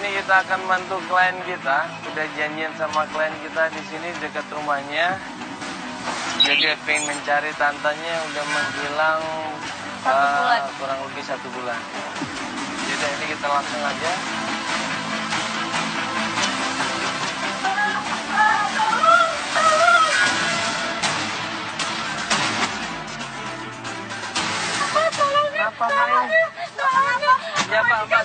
ini kita akan bantu klien kita. Udah janjian sama klien kita di sini dekat rumahnya. Jadi pengen mencari tantenya udah menghilang kurang lebih 1 bulan. Jadi ini kita langsung aja. Apa Mai? Ya Mbak, Mbak.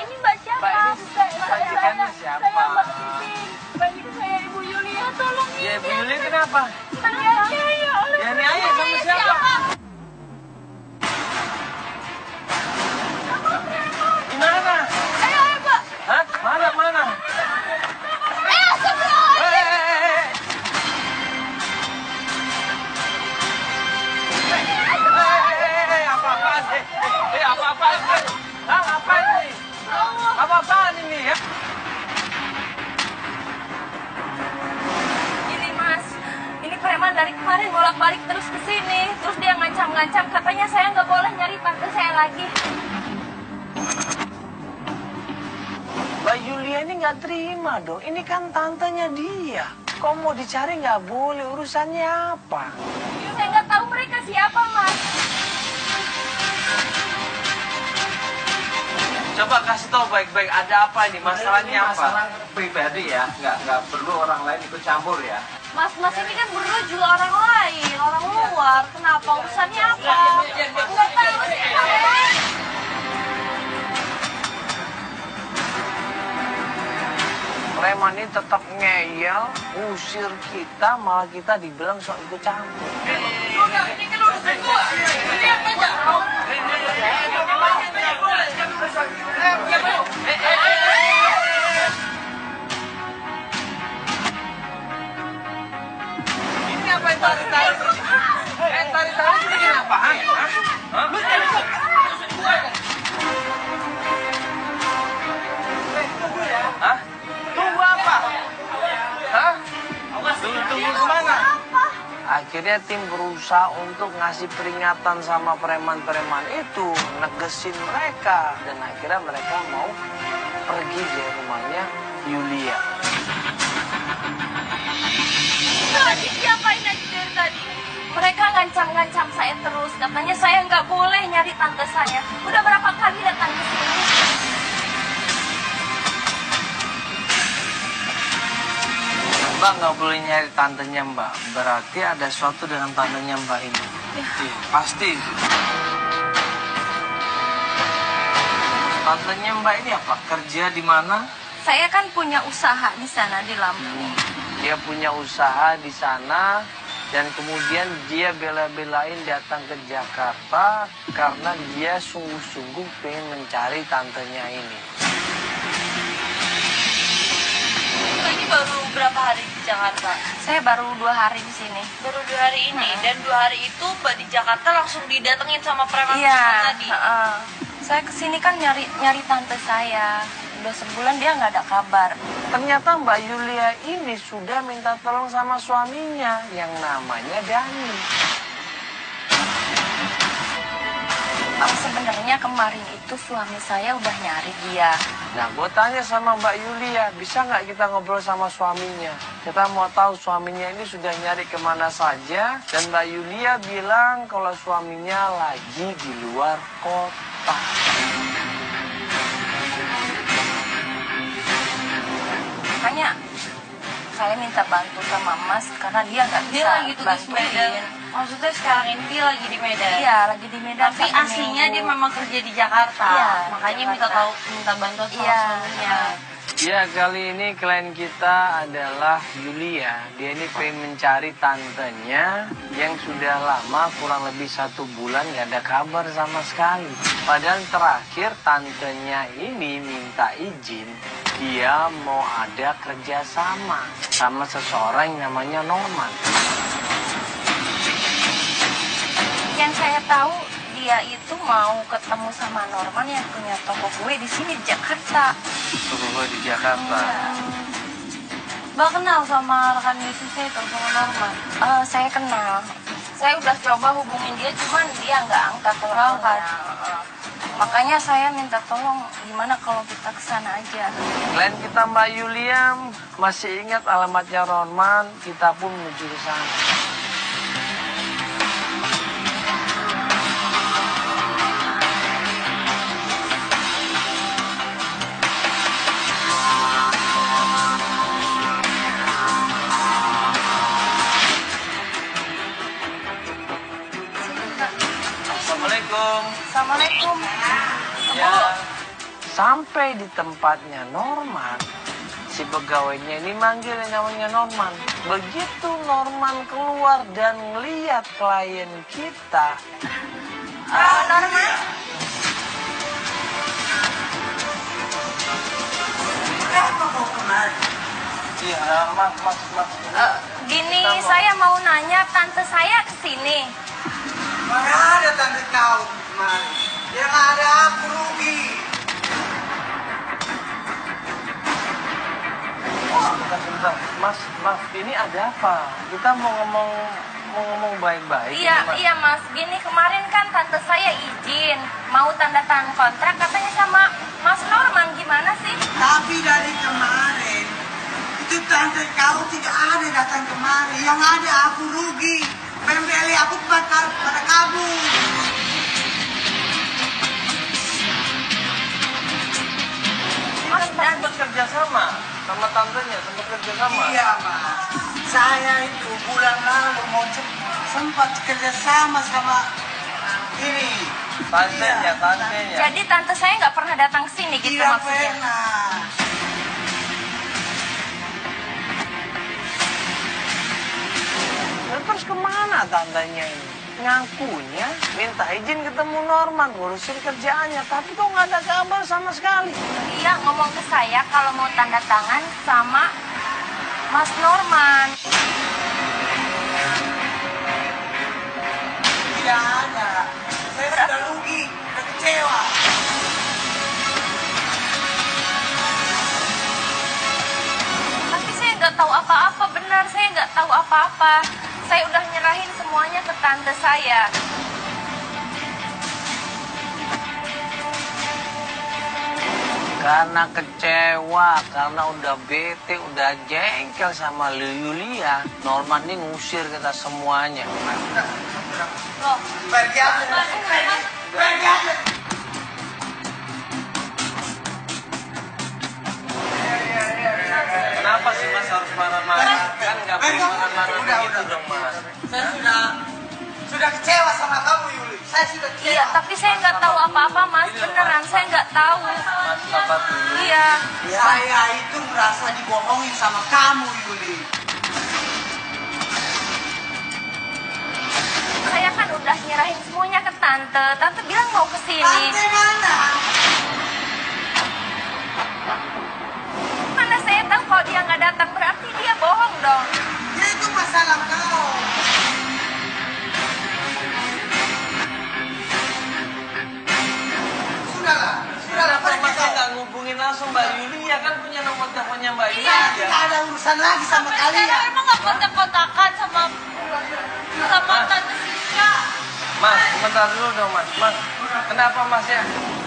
Ini Mbak siapa? Majikannya siapa? Mbak ini saya Ibu Yulia, tolong Ya Ibu Yulia kenapa? Ya ini ayah sama siapa? Di mana? Ayo Mbak. Hah? Mana? Apa-apaan ini ya? Ini Mas, ini preman dari kemarin bolak-balik terus ke sini. Terus dia ngancam-ngancam, katanya saya nggak boleh nyari tante saya lagi. Mbak Yulia ini nggak terima dong. Ini kan tantenya dia. Kok mau dicari nggak boleh, urusannya apa? Saya nggak tahu mereka siapa Mas. Coba kasih tahu baik-baik, ada apa ini? Masalahnya apa? Masalah pribadi ya, nggak perlu orang lain ikut campur ya. Mas ini kan berdua juga orang lain, orang luar. Kenapa urusannya apa? Nggak tahu siapa. Preman ini tetap ngeyel, usir kita, malah kita dibilang sok ikut campur. Ini kan urusan gua. Lihat aja. Ini apa yang tarik-tarik ini? Tarik-tarik ini bikin apa? Hah? Hah? Tunggu apa? Hah? Tunggu kemana? Akhirnya tim berusaha untuk ngasih peringatan sama preman-preman itu, negesin mereka, dan akhirnya mereka mau pergi dari rumahnya Yulia. Tadi diapain aja dari tadi? Mereka ngancam-ngancam saya terus, katanya saya nggak boleh nyari tante saya. Udah berapa kali datang ke sini? Mbak nggak boleh nyari tantenya Mbak, berarti ada sesuatu dengan tantenya Mbak ini. Ya. Iya, pasti. Tantenya Mbak ini apa? Kerja di mana? Saya kan punya usaha di sana di Lampung. Dia punya usaha di sana dan kemudian dia bela-belain datang ke Jakarta karena dia sungguh-sungguh pengen mencari tantenya ini. Ini baru berapa hari di Jakarta? Saya baru 2 hari di sini. Baru 2 hari ini. Dan 2 hari itu Mbak di Jakarta langsung didatengin sama preman tadi. Saya kesini kan nyari tante saya. Udah sebulan dia nggak ada kabar. Ternyata Mbak Yulia ini sudah minta tolong sama suaminya yang namanya Dani. Sebenarnya kemarin itu suami saya udah nyari dia. Nah, gue tanya sama Mbak Yulia, bisa nggak kita ngobrol sama suaminya? Kita mau tahu suaminya ini sudah nyari kemana saja. Dan Mbak Yulia bilang kalau suaminya lagi di luar kota. Makanya saya minta bantu sama Mas karena dia nggak bisa Dia lagi tugas Medan. Maksudnya sekarang ini dia lagi di Medan. Iya, lagi di Medan. Tapi aslinya dia memang kerja di Jakarta. Iya, Makanya Jakarta. minta bantuan sama Iya. suaminya. Ya, kali ini klien kita adalah Yulia. Dia ini pengen mencari tantenya yang sudah lama, kurang lebih 1 bulan nggak ada kabar sama sekali. Padahal terakhir tantenya ini minta izin, dia mau ada kerjasama sama seseorang yang namanya Norman. Yang saya tahu dia itu mau ketemu sama Norman yang punya toko kue di sini di Jakarta. Toko gue di Jakarta. Mbak kenal sama rekan bisnisnya itu, sama Norman? Saya kenal. Saya udah coba hubungin dia, cuman dia nggak angkat teleponnya. Makanya saya minta tolong, gimana kalau kita ke sana aja? Klien kita Mbak Yulia masih ingat alamatnya Norman, kita pun menuju ke sana. Assalamualaikum. Assalamualaikum. Ya, sampai di tempatnya Norman, si pegawainya ini manggil yang namanya Norman. Begitu Norman keluar dan ngeliat klien kita, Norman? iya, mas. Gini, saya mau nanya, tante saya kesini. Mana ada tante kau kemarin? Yang ada aku rugi. Sebentar, mas, ini ada apa? Kita mau ngomong baik-baik. Iya mas, gini kemarin kan tante saya izin mau tanda tangan kontrak katanya sama Mas Norman, gimana sih? Tapi dari kemarin itu tante kau tidak ada datang kemari. Yang ada aku rugi. Pembeli aku pada kabur. Mas sempat kerja sama tantenya, sempat kerja sama. Iya mas. Saya itu bulan lalu mau sempat kerja sama ini. Tantenya. Jadi tante saya nggak pernah datang ke sini gitu Tidak maksudnya? pernah. Terus kemana tantenya ini? Ngakunya minta izin ketemu Norman, ngurusin kerjaannya, tapi kok nggak ada kabar sama sekali. Iya, ngomong ke saya kalau mau tanda tangan sama Mas Norman. Tidak ada. Saya sudah rugi, sudah kecewa. Tapi saya nggak tahu apa-apa, benar saya nggak tahu apa-apa. Saya udah nyerahin semuanya ke tante saya. Karena kecewa, karena udah bete, udah jengkel sama Yulia, Norman ini ngusir kita semuanya. Loh, Pergi aja. Pergi aja. Kenapa sih Mas harus marah-marah? Kan nggak boleh marah-marah Udah. begitu dong Mas. Saya sudah kecewa sama kamu Yuli. Saya sudah kecewa. iya, tapi saya nggak tahu apa-apa mas, beneran saya nggak tahu. Mas sabar dulu. Iya, Saya itu merasa dibohongin sama kamu Yuli. saya kan udah nyerahin semuanya ke tante. Tante bilang mau ke sini. Tante mana? Mana saya tahu kalau dia nggak datang berarti dia bohong dong. Ya itu masalah kau. Sudahlah. Sudahlah. Kenapa Mas nggak ngubungin langsung Mbak Yulia? Kan punya nomor teleponnya Mbak Iya. Yulia. Tidak ada urusan lagi sama Sampai kalian. sekarang emang nggak kontak-kontakan sama tante Siska. Mas, sebentar dulu dong Mas. Mas, kenapa Mas ya?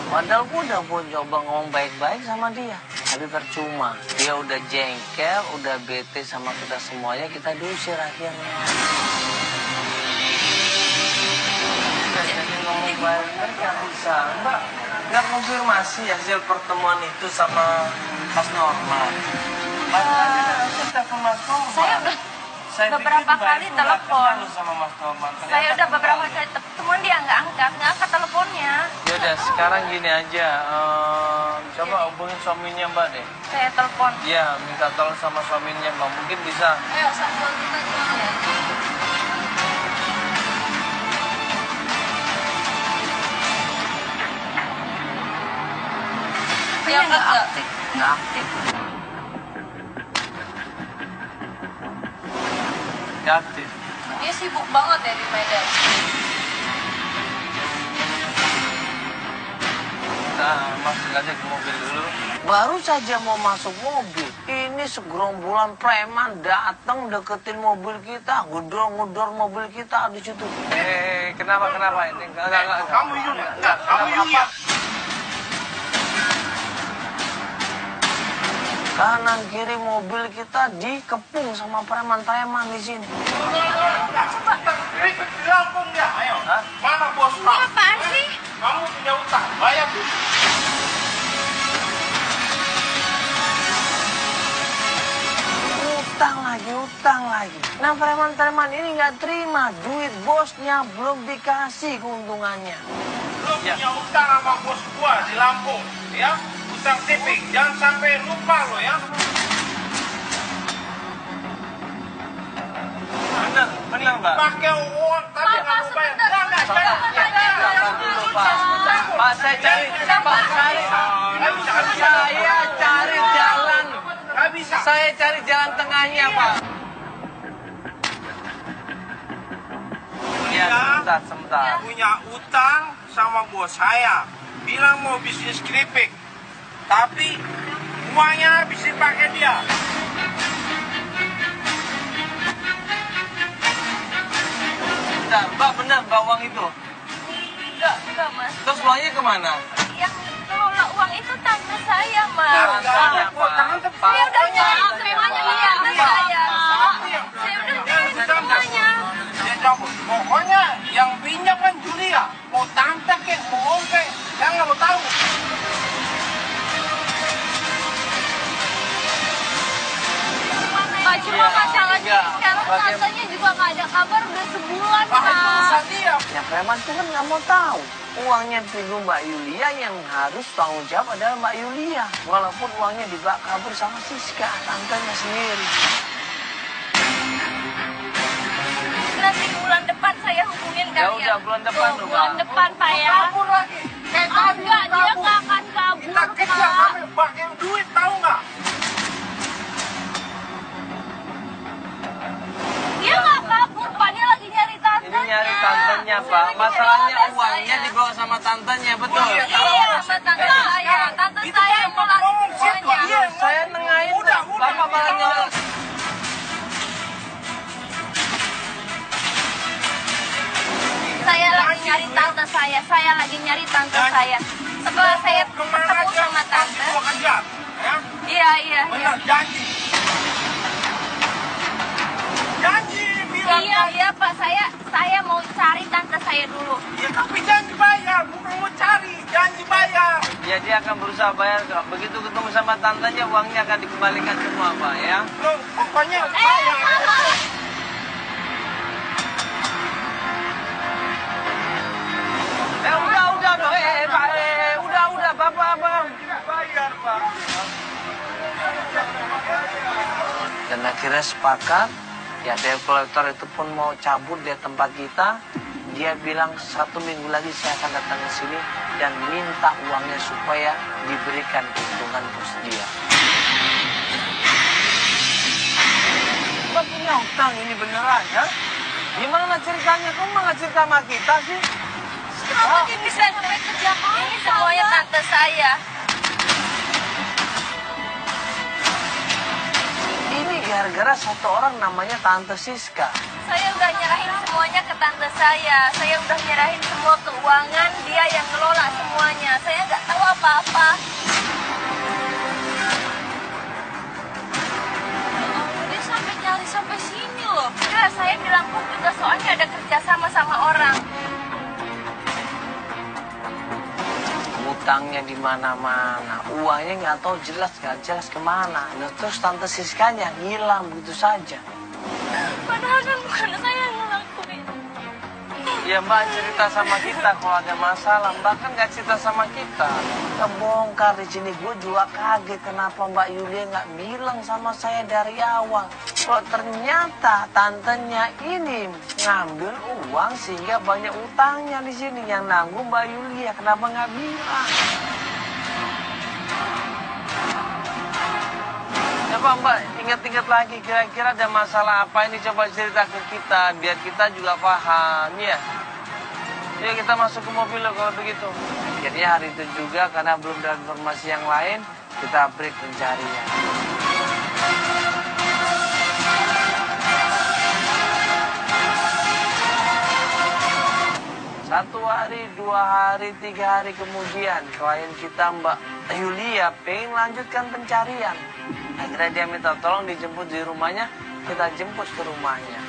Padahal gue udah mau coba ngomong baik-baik sama dia. Tapi percuma. Dia udah jengkel, udah bete sama kita semuanya, kita diusir akhirnya. Jadi ngomong baik-baik nggak bisa. Mbak, nggak konfirmasi hasil pertemuan itu sama Mas Norman. Mas, tadi telepon Mas Norman. Saya udah beberapa kali telepon. Sama Mas Norman. Saya udah beberapa kali telepon, dia nggak angkat teleponnya. Yaudah, sekarang gini aja. Coba hubungin suaminya Mbak deh. Saya telepon. Iya, minta tolong sama suaminya Mbak. Mungkin bisa. Ayo, sambal kita gimana? Dia nggak aktif. Nggak aktif. Nggak aktif. Dia sibuk banget ya di Medan. Nah, masuk aja ke mobil dulu. Baru saja mau masuk mobil, ini segerombolan preman datang deketin mobil kita, ngedor mobil kita di situ. Kenapa ini? Enggak. Kamu Yuli. Kamu Yuli. Kanan kiri mobil kita dikepung sama preman-preman di sini. Ribet di Lampung ya, ayo. Hah? Mana bos Ini kamu? apaan sih? Kamu punya utang, bayar dulu. Utang lagi. Nah, preman-preman ini nggak terima. Duit bosnya belum dikasih keuntungannya. Lu punya utang sama bos gua di Lampung, ya? Utang tipik, jangan sampai lupa lo ya. Bener, Mbak. Pakai uang tapi nggak mau bayar. Sabar dulu, Pak. Pak, saya cari jalan. Nggak bisa. Saya cari jalan tengahnya, Pak. Ya, sebentar. Punya utang sama bos saya. Bilang mau bisnis keripik. Tapi uangnya habis dipakai dia. Bentar, Mbak, bener, Mbak, uang itu. Enggak, Mas. Terus uangnya kemana? Yang kelola uang itu tante saya, Mas. Tante, Pak. Saya udah nyari semuanya ke tante saya. Saya Saya udah nyari semuanya. Dia cabut. Pokoknya yang pinjam kan Julia. Mau tante kek, mau om kek. Saya nggak mau tahu. Pak, cuma masalahnya Iya. sekarang tantenya juga nggak ada kabar udah sebulan, Ah, itu Pak. urusan dia. Ya, preman itu kan nggak mau tahu. Uangnya pinjam Mbak Yulia, yang harus tanggung jawab adalah Mbak Yulia. Walaupun uangnya dibawa kabur sama Siska, tantenya sendiri. Nanti bulan depan saya hubungin Ya kalian. udah, bulan depan Tuh, dong, bulan Pak. depan, Pak ya. Kabur lagi. Enggak, dia nggak akan kabur, Kita kejar Pak. sampai pakai duit, tahu nggak? Dia nggak kabur, Pak. Dia lagi nyari tantenya. Ini nyari tantenya, Pak. Masalahnya uangnya dibawa sama tantenya, betul? Iya, sama tante saya. Tante Itu saya kan yang nolak ngomong situ. semuanya. Iya, Saya nengahin, Udah, Bapak malah nyolong. Saya lagi nyari tante saya. Saya lagi nyari tante saya. Setelah saya kemana ketemu aja sama pasti tante. gua kejar. Ya? Iya. Benar, janji. Janji bilang. Iya, Pak. Saya mau cari tante saya dulu. Ya tapi janji bayar, bukan mau cari, janji bayar. Ya, dia akan berusaha bayar kok. Begitu ketemu sama tantenya, uangnya akan dikembalikan semua, Pak, ya. Loh, pokoknya bayar. Udah dong, Pak, udah, Bapak. Bayar, Pak. Dan akhirnya sepakat, ya debt collector itu pun mau cabut dari tempat kita. Dia bilang 1 minggu lagi saya akan datang ke sini dan minta uangnya supaya diberikan keuntungan bos dia. Mbak punya hutang ini beneran, ya? Gimana ceritanya? Kamu nggak cerita sama kita sih? Kenapa dia bisa sampai ke Jakarta? Ini semuanya tante saya. Ini gara-gara satu orang namanya Tante Siska. Saya udah nyerahin semuanya ke tante saya. Saya udah nyerahin semua keuangan. Dia yang ngelola semuanya. Saya nggak tahu apa-apa. Dia sampai nyari sampai sini loh. Ya, saya bilang kok juga soalnya ada kerja sama orang. Utangnya di mana-mana, uangnya nggak jelas kemana. Nah, terus Tante Siskanya hilang begitu saja. Padahal kan bukan saya yang ngelakuin. Ya, Mbak cerita sama kita kalau ada masalah. Mbak kan nggak cerita sama kita. Kebongkar di sini. Gue juga kaget kenapa Mbak Yulia nggak bilang sama saya dari awal. Kalau ternyata tantenya ini ngambil uang sehingga banyak utangnya di sini. Yang nanggung Mbak Yulia. Kenapa nggak bilang? Coba Mbak ingat-ingat lagi, kira-kira ada masalah apa ini, coba cerita ke kita biar kita juga paham ya. Yuk kita masuk ke mobil loh kalau begitu. Akhirnya hari itu juga karena belum ada informasi yang lain, kita break pencarian. 1 hari, 2 hari, 3 hari kemudian klien kita Mbak Yulia pengen lanjutkan pencarian. Akhirnya dia minta tolong dijemput di rumahnya, kita jemput ke rumahnya.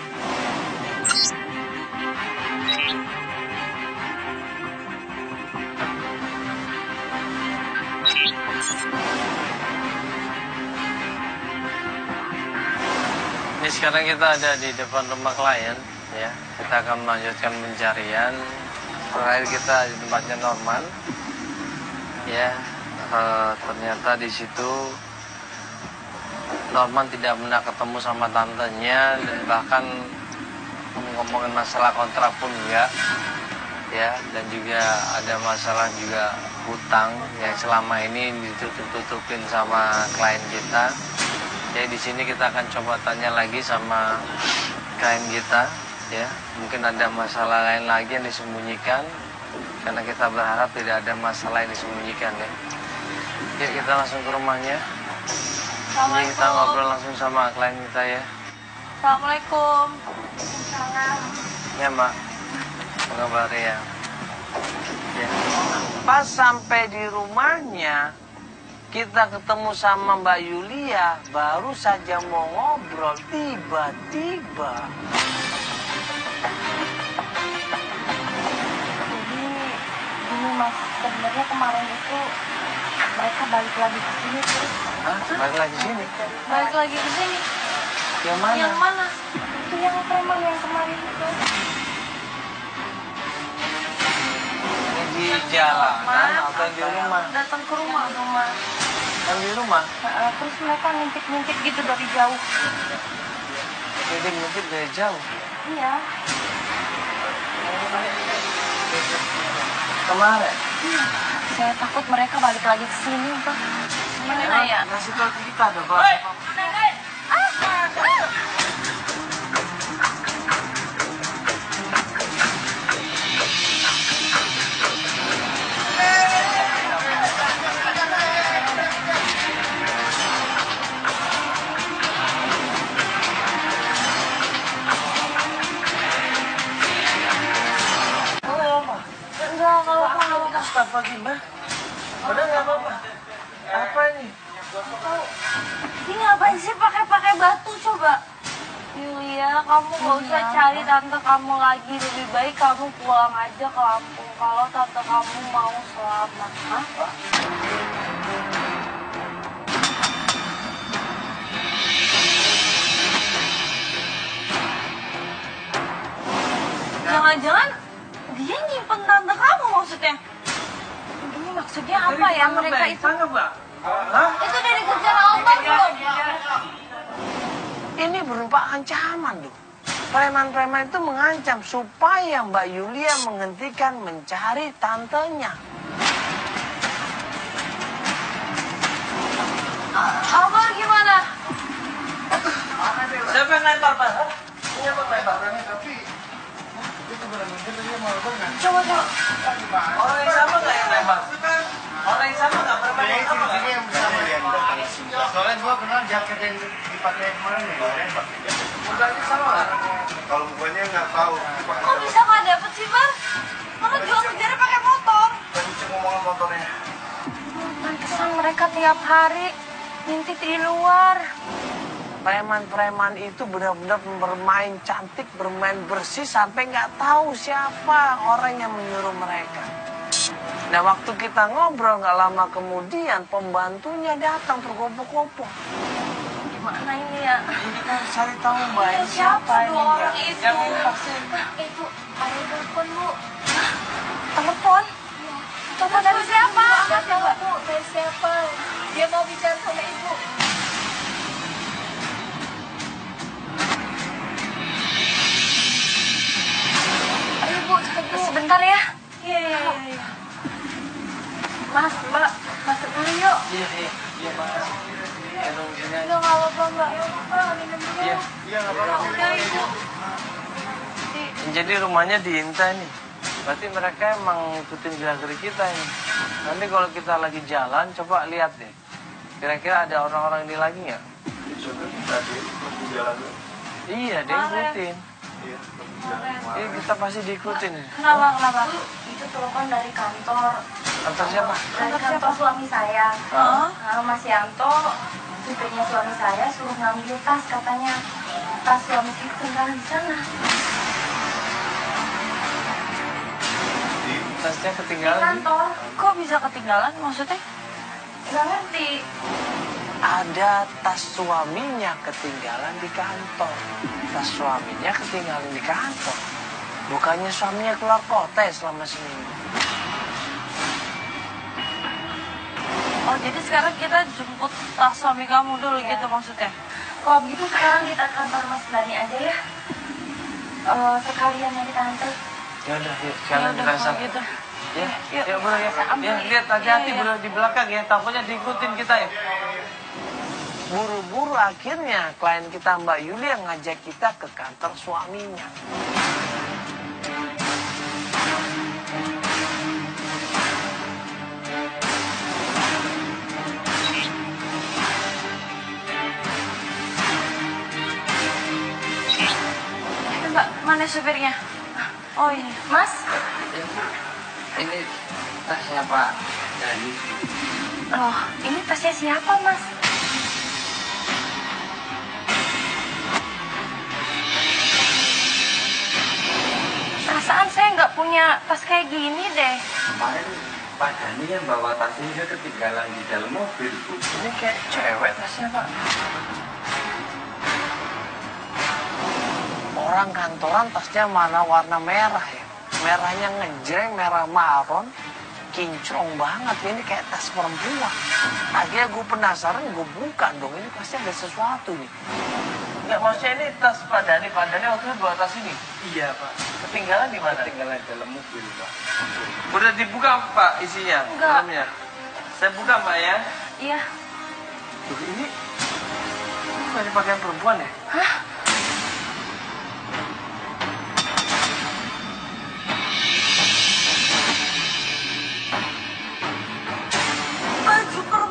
Ini sekarang kita ada di depan rumah klien, ya. Kita akan melanjutkan pencarian. Terakhir kita di tempatnya Norman, ya. Ternyata di situ Norman tidak pernah ketemu sama tantenya dan bahkan ngomongin masalah kontrak pun enggak, ya. Dan juga ada masalah juga hutang yang selama ini ditutup-tutupin sama klien kita. Jadi di sini kita akan coba tanya lagi sama klien kita, ya. Mungkin ada masalah lain lagi yang disembunyikan, karena kita berharap tidak ada masalah yang disembunyikan, ya. Yuk kita langsung ke rumahnya. Jadi kita ngobrol langsung sama klien kita, ya. Assalamualaikum. Ya Mbak, apa kabar ya? Ya. Pas sampai di rumahnya, kita ketemu sama Mbak Yulia, baru saja mau ngobrol, tiba-tiba. Ini Mas, sebenarnya kemarin itu mereka balik lagi ke sini terus. Hah? Balik lagi sini? Balik lagi ke sini. Yang mana? Yang mana? Itu yang preman yang kemarin itu. Ini di jalanan atau di rumah? Datang ke rumah. Yang di rumah? Terus mereka ngintip-ngintip gitu dari jauh. Jadi ngintip dari jauh? Iya. Kemarin? Saya takut mereka balik lagi ke sini tuh. Gimana ya? Ngasih tau kita ada berapa? Enggak, kalau kamu Astagfirullah. Udah nggak apa-apa. Apa ini? ini ngapain sih pakai batu coba? Yulia, kamu gak usah cari tante kamu lagi. Lebih baik kamu pulang aja ke Lampung kalau tante kamu mau selamat. Hah? Jangan-jangan dia nyimpen tante kamu maksudnya? Ini maksudnya apa ya mereka itu? Mbak? Hah? Itu udah dikejar Allah belum? Ini berupa ancaman, tuh. Preman-preman itu mengancam supaya Mbak Yulia menghentikan mencari tantenya. Apa gimana? Siapa yang lempar, Pak? Siapa yang lempar? Coba. Orang yang sama nggak yang lempar? Orang yang sama nggak? Preman yang sama nggak? Soalnya gua kenal jaket yang dipakai kemarin ya, nembak. Mukanya sama nggak? Kalau mukanya nggak tahu. Kok bisa nggak dapet sih, Bar? Mama juga kejarnya pakai motor. Kenceng ngomongan motornya. Pantesan mereka tiap hari ngintip di luar. Preman-preman itu benar-benar bermain cantik, bermain bersih sampai nggak tahu siapa orang yang menyuruh mereka. Nah, waktu kita ngobrol nggak lama kemudian pembantunya datang tergopoh-gopoh. Gimana ini ya? Ini kan cari tahu Mbak, Itu ini siapa ini dua orang ya? itu? Yang ini vaksin. Itu ada telepon, Bu. Telepon? Telepon dari siapa? Nggak tahu, Bu. Dari siapa? Dia mau bicara sama Ibu. Ayo, Bu, cepet, Bu. Sebentar ya. Iya. Mas, Mbak, masuk dulu yuk. Iya, makasih. Tolong sini aja. Udah nggak apa-apa, Mbak. Mbak, minum dulu. Iya. Iya nggak apa-apa. Udah, Ibu. Jadi rumahnya diintai nih. Berarti mereka emang ngikutin gerak-gerik kita ini. Nanti kalau kita lagi jalan, coba lihat deh. Kira-kira ada orang-orang ini lagi nggak? Tadi waktu jalan. Iya, dia ngikutin. Kita pasti diikutin ya. Kenapa? Itu telepon dari kantor. Kantor siapa? Dari kantor suami saya. Mas Yanto, supirnya suami saya suruh ngambil tas katanya. Tas suami saya tinggal di sana. Tasnya Di ketinggalan. kantor. Kok bisa ketinggalan maksudnya? Nggak ngerti. Ada tas suaminya ketinggalan di kantor. Tas suaminya ketinggalan di kantor. Bukannya suaminya keluar kota ya selama seminggu. Oh, jadi sekarang kita jemput tas suami kamu dulu gitu maksudnya? Kalau begitu sekarang kita ke kantor Mas Dani aja ya. Sekalian nyari tante. Ya udah, yuk sekarang kita kalau sana. gitu. Ya, bro ya. Ya, lihat hati-hati bro di belakang ya. Takutnya diikutin kita ya. Buru-buru akhirnya klien kita Mbak Yuli yang ngajak kita ke kantor suaminya. Mbak, mana supirnya? Oh ini, Mas. Ini tasnya Pak Dani. Loh, ini tasnya siapa, Mas? Perasaan saya nggak punya tas kayak gini deh. Kemarin Pak Dani yang bawa tasnya dia ketinggalan di dalam mobil, Bu. Ini kayak cewek tasnya Pak. Orang kantoran tasnya mana warna merah ya. Merahnya ngejreng, merah maron. Kinclong banget, ini kayak tas perempuan. Akhirnya gue penasaran, gue buka dong. Ini pasti ada sesuatu nih. Nggak, maksudnya ini tas Pak Dani. Pak Dani waktu itu bawa tas ini? Iya, Pak. Ketinggalan di mana? Ketinggalan dalam mobil, Pak. Udah dibuka Pak isinya? Enggak. Dalamnya? Saya buka Mbak ya. Iya. Tuh, ini bukan pakaian perempuan ya? Hah?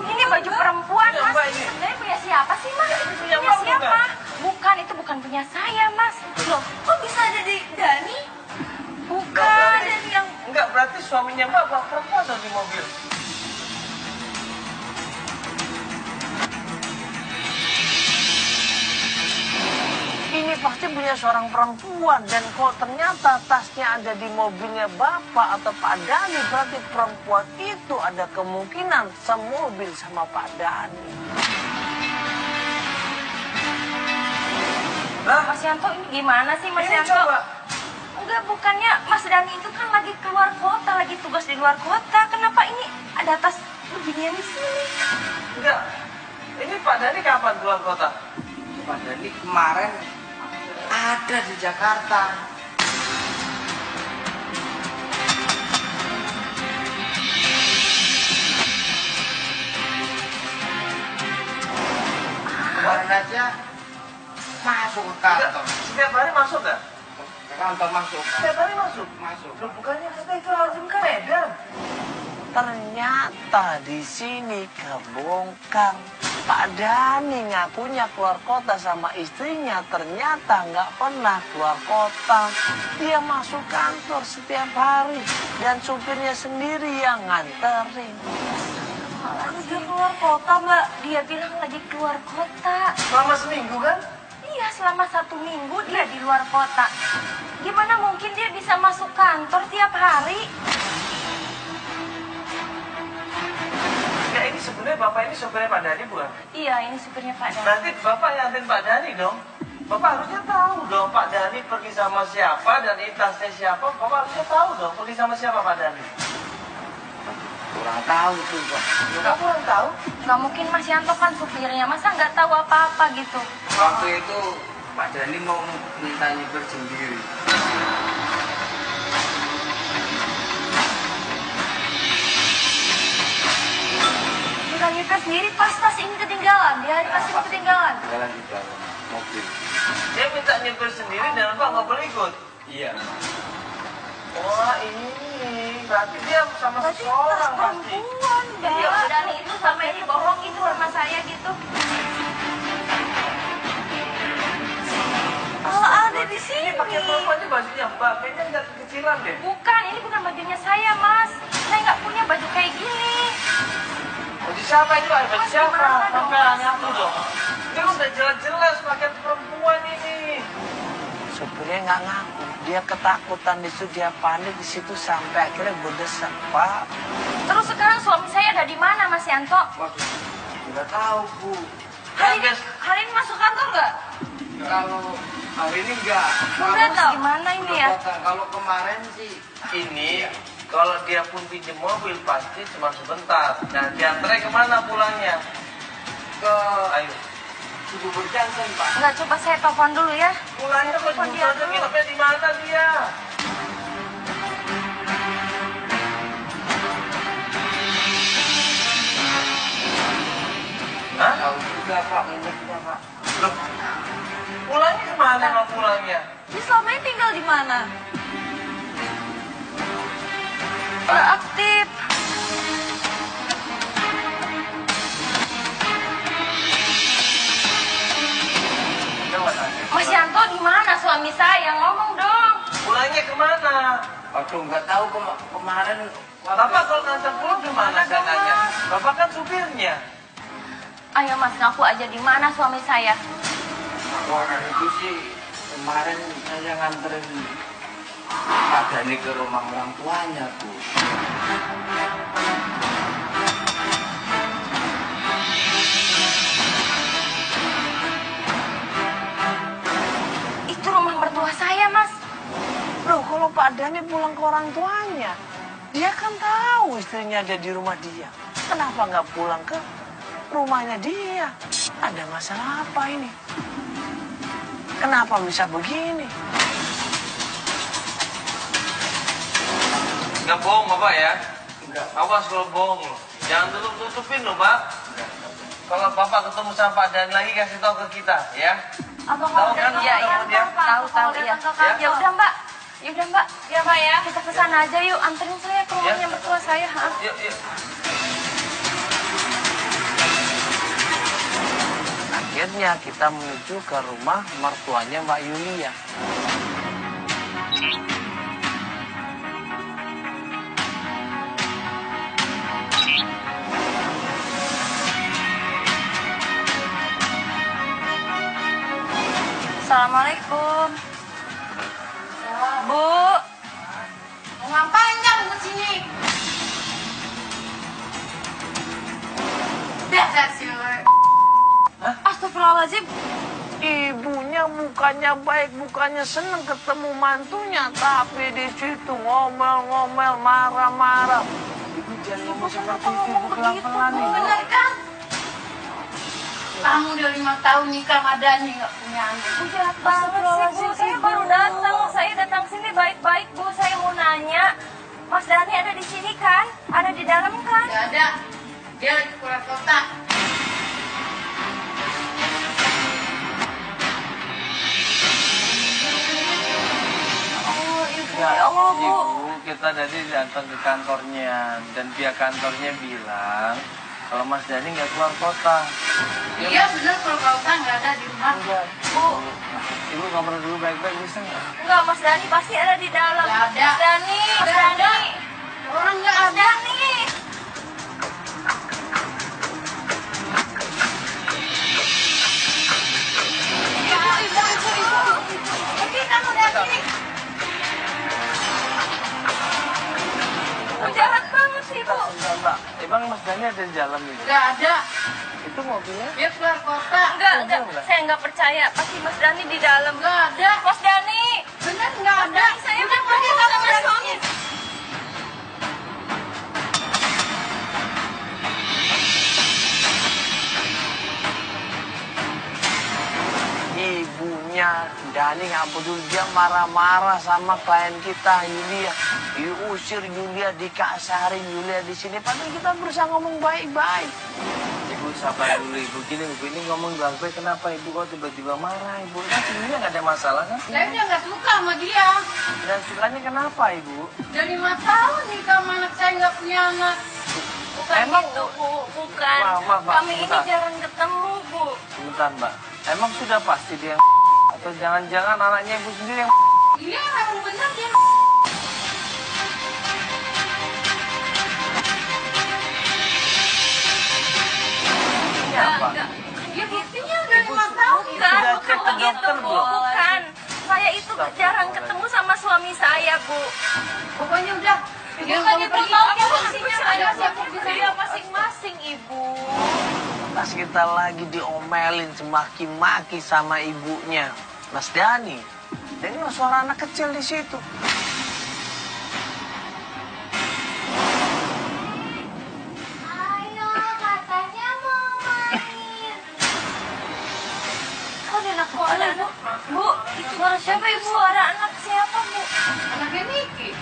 Ini baju perempuan, Iya, Mas. Mbak, ini. Sebenarnya punya siapa sih, Mas? punya Punya Mbak, siapa? bukan? Bukan, itu bukan punya saya, Mas. Loh, kok bisa ada di Dani? Bukan. Dani yang... Enggak, berarti suaminya Mbak bawa perempuan dong di mobil. Ini pasti punya seorang perempuan. Dan kalau ternyata tasnya ada di mobilnya Bapak atau Pak Dani, berarti perempuan itu ada kemungkinan semobil sama Pak Dani. Lah, Mas Yanto, ini gimana sih, Mas ini Yanto? coba. Enggak, bukannya Mas Dani itu kan lagi keluar kota, lagi tugas di luar kota. Kenapa ini ada tas beginian di sini? Enggak. Ini Pak Dani kapan keluar kota? Pak Dani kemarin ada di Jakarta. Kemarin aja masuk ke kantor. Setiap hari masuk nggak? Ke kantor masuk. Setiap hari masuk? Masuk. Loh, bukannya kata itu lazim kaedah. Ternyata di sini kebongkar. Pak Dani ngakunya keluar kota sama istrinya, ternyata nggak pernah keluar kota. Dia masuk kantor setiap hari dan supirnya sendiri yang nganterin. Kalau dia keluar kota, Mbak. Dia bilang lagi keluar kota. Selama seminggu kan? Iya, selama 1 minggu dia di luar kota. Gimana mungkin dia bisa masuk kantor tiap hari? Ya ini sebenarnya Bapak ini supirnya Pak Dani bukan? Iya, ini supirnya Pak Dani. Berarti Bapak yang anterin Pak Dani dong? Bapak harusnya tahu dong Pak Dani pergi sama siapa dan ini tasnya siapa. Bapak harusnya tahu dong pergi sama siapa Pak Dani. Kurang tahu tuh, Pak. Nggak kurang tahu? Nggak mungkin Mas Yanto kan supirnya, masa nggak tahu apa-apa gitu? Waktu itu Pak Dani mau minta nyipir sendiri. Bukan nyetir sendiri, pas tas ini ketinggalan. Di hari tas ini ketinggalan. Jalan di dalam mobil. Dia minta nyipir sendiri dan Bapak nggak boleh ikut? Iya. Wah ini berarti dia sama Berarti tas seseorang pasti. perempuan, Mbak. Iya. Dani itu sampai dibohongin sama saya gitu. Kalau ada di sini. Pakai Mbak, kayaknya nggak kekecilan deh. Bukan, ini bukan bajunya saya, Mas. Saya nggak punya baju kayak gini. Baju siapa itu? Baju Mas, siapa? gimana dong, Sampai Mas? nanya aku dong. Ini udah jelas-jelas pakaian perempuan ini. Supirnya nggak ngaku. Dia ketakutan di situ, dia panik di situ sampai akhirnya gue desak, Pak. Terus sekarang suami saya ada di mana, Mas Yanto? Waduh, nggak tahu, Bu. Hari ini masuk kantor nggak? Kalau hari ini enggak. Udah tahu. Gimana ini ya? Kalau kemarin sih Ini kalau dia pun pinjam mobil pasti cuma sebentar. Nah, diantarnya kemana pulangnya? ke Ayo. Suku Berjantan, Pak. Nggak, coba saya telepon dulu ya. Pulangnya ke Telepon dia Jakarta, dulu. nginepnya di mana dia? Hah? Tahu juga, Pak, nginepnya, Pak. Loh, pulangnya kemana emang pulangnya? Dia selama ini tinggal di mana? Nggak aktif. Coba tanya. Mas Yanto di mana suami saya? Ngomong dong. Pulangnya kemana? Aduh, nggak tahu kemarin. Bapak kalau ngantar pulang gimana saya nanya? Bapak kan supirnya. Ayo Mas, ngaku aja di mana suami saya. Orang itu sih kemarin saya nganterin Pak Dhani ke rumah orang tuanya, Bu. Itu rumah mertua saya, Mas. Loh, kalau Pak Dhani pulang ke orang tuanya, dia kan tahu istrinya ada di rumah dia. Kenapa nggak pulang ke rumahnya dia? Ada masalah apa ini? Kenapa bisa begini? Nggak bohong, Bapak ya? Enggak. Awas kalau bohong loh. Jangan tutup-tutupin loh, Pak. Kalau Bapak ketemu sama Pak Dhani lagi, kasih tahu ke kita, ya. Apa Tahu kan? Iya, iya. Tahu dia? Tahu, iya. Ya udah, Mbak. Ya udah, Mbak. Ya Pak ya. Kita ke sana aja yuk. Anterin saya ke rumahnya Ya. mertua saya. Ha? Yuk, yuk. Akhirnya kita menuju ke rumah mertuanya Mbak Yulia. Assalamualaikum. Bu. Mau ngapain kamu kesini? Dasar siluet. Astagfirullahaladzim. Ibunya mukanya baik, bukannya seneng ketemu mantunya, tapi di situ ngomel-ngomel, marah-marah. Ibu jangan ngomong seperti itu, Ibu pelan-pelan nih. Bener kan? Kamu udah 5 tahun nikah sama Dhani nggak punya anak. Bu jahat banget sih, Bu. Saya baru datang. Saya datang sini baik-baik, Bu. Saya mau nanya. Mas Dhani ada di sini kan? Ada di dalam kan? Gak ada. Dia lagi keluar kota. Oh, Ibu. Ya, Ya Allah, Bu. Ibu, kita tadi datang ke kantornya dan pihak kantornya bilang kalau Mas Dhani nggak keluar kota. Iya bener kalau kota nggak ada di rumah. Enggak. Bu. Ibu ngobrol dulu baik-baik bisa nggak? Enggak, Mas Dhani pasti ada di dalam. Nggak ada. Mas Dhani, Mas Nggak ada. Dhani. Orang nggak Mas ada. Dhani. Ibu. Pergi kamu dari sini. Bu jahat banget sih, Bu. Enggak, Mbak. Emang Mas Dhani ada di dalam ini? Nggak ada. Itu mobilnya? Dia keluar kota. Enggak. Saya enggak percaya. Pasti Mas Dhani di dalam. Nggak ada. Mas Dhani. Bener nggak ada. Saya Udah mau pergi kamu sama dari suami. sini. Ibunya Dhani nggak peduli, dia marah-marah sama klien kita Yulia. Diusir Yulia, dikasarin Yulia di sini. Padahal kita berusaha ngomong baik-baik. Ibu sabar dulu, Ibu. Gini, Ibu ini ngomong baik-baik. Kenapa Ibu kok tiba-tiba marah, Ibu? Kan Yulia nggak ada masalah kan? Saya udah nggak suka sama dia. Dan sukanya kenapa, Ibu? Udah 5 tahun nikah sama anak saya nggak punya anak. Bukan Emang- gitu, Bu. Bukan. Maaf, Mbak. Kami ini Sebentar. jarang ketemu, Bu. Sebentar, Mbak. Emang sudah pasti dia yang atau jangan-jangan anaknya Ibu sendiri yang Iya memang bener jarang ketemu sama suami saya, Bu. Pokoknya udah. Bukannya Ibu tahu posisinya ada dia masing-masing, Ibu. Pas kita lagi diomelin semaki-maki sama ibunya, Mas Dani. Dengar suara anak kecil di situ. Ayo, katanya mau main. Kok ada anak suara, Bu? Itu suara siapa, Ibu? Suara anak siapa, Bu? Anaknya Niki.